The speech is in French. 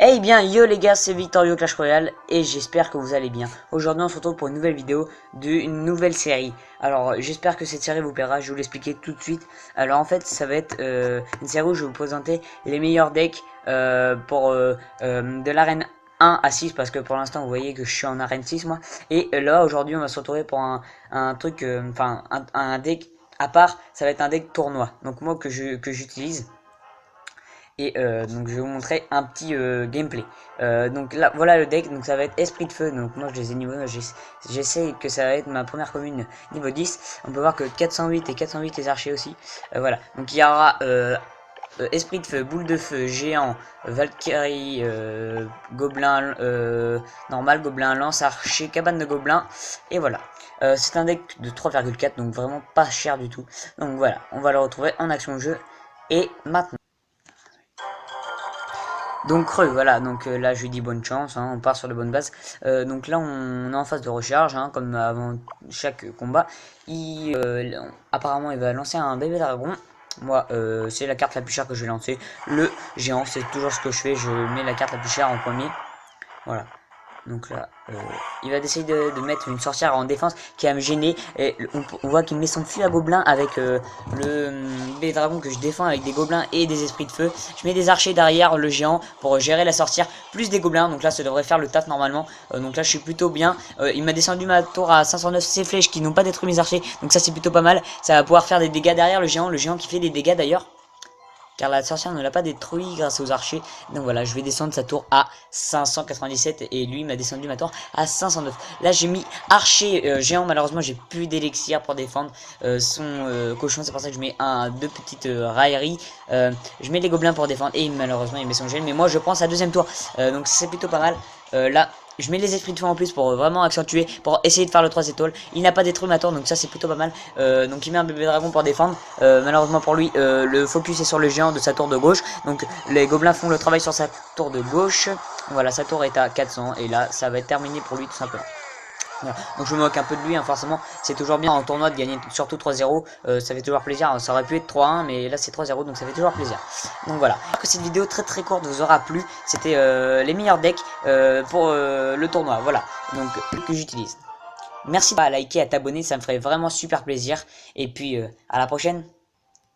Eh bien yo les gars, c'est Victorio Clash Royale et j'espère que vous allez bien. Aujourd'hui on se retrouve pour une nouvelle vidéo d'une nouvelle série. Alors j'espère que cette série vous plaira, je vais vous l'expliquer tout de suite. Alors en fait ça va être une série où je vais vous présenter les meilleurs decks pour de l'arène 1 à 6, parce que pour l'instant vous voyez que je suis en arène 6 moi. Et là aujourd'hui on va se retrouver pour un truc, un deck à part, ça va être un deck tournoi. Donc moi que j'utilise. Et donc je vais vous montrer un petit gameplay. Donc là voilà le deck, donc ça va être esprit de feu. Donc moi je les ai niveau, j'essaie que ça va être ma première commune niveau 10. On peut voir que 408 et 408 les archers aussi. Voilà, donc il y aura esprit de feu, boule de feu, géant, Valkyrie, gobelin normal, gobelin, lance, archer, cabane de gobelin. Et voilà. C'est un deck de 3,4, donc vraiment pas cher du tout. Donc voilà, on va le retrouver en action jeu. Et maintenant. Donc creux, voilà, donc là je lui dis bonne chance, hein, on part sur de bonnes bases. Donc là on est en phase de recharge, hein, comme avant chaque combat. Apparemment il va lancer un bébé dragon. Moi c'est la carte la plus chère que je vais lancer. Le géant, c'est toujours ce que je fais, je mets la carte la plus chère en premier. Voilà. Donc là, il va essayer de mettre une sorcière en défense qui va me gêner. Et on voit qu'il met son fusil à gobelin avec les dragons que je défends avec des gobelins et des esprits de feu. Je mets des archers derrière le géant pour gérer la sorcière, plus des gobelins. Donc là, ça devrait faire le taf normalement. Donc là, je suis plutôt bien. Il m'a descendu ma tour à 509 ses flèches qui n'ont pas détruit mes archers. Donc ça, c'est plutôt pas mal. Ça va pouvoir faire des dégâts derrière le géant qui fait des dégâts d'ailleurs, car la sorcière ne l'a pas détruit grâce aux archers. Donc voilà, je vais descendre sa tour à 597 et lui m'a descendu ma tour à 509. Là j'ai mis archer géant, malheureusement j'ai plus d'élixir pour défendre son cochon, c'est pour ça que je mets deux petites railleries. Je mets les gobelins pour défendre et malheureusement il met son gel, mais moi je prends sa deuxième tour, donc c'est plutôt pas mal. Là je mets les esprits de feu en plus pour vraiment accentuer, pour essayer de faire le 3 étoiles. Il n'a pas détruit ma tour, donc ça c'est plutôt pas mal. Donc il met un bébé dragon pour défendre. Malheureusement pour lui, le focus est sur le géant de sa tour de gauche. Donc les gobelins font le travail sur sa tour de gauche. Voilà, sa tour est à 400 et là ça va être terminé pour lui tout simplement. Voilà. Donc je me moque un peu de lui, hein, forcément c'est toujours bien en tournoi de gagner surtout 3-0, ça fait toujours plaisir. Ça aurait pu être 3-1 mais là c'est 3-0, donc ça fait toujours plaisir. Donc voilà, que cette vidéo très courte vous aura plu. C'était les meilleurs decks pour le tournoi, voilà, donc que j'utilise. Merci à liker, à t'abonner, ça me ferait vraiment super plaisir. Et puis à la prochaine.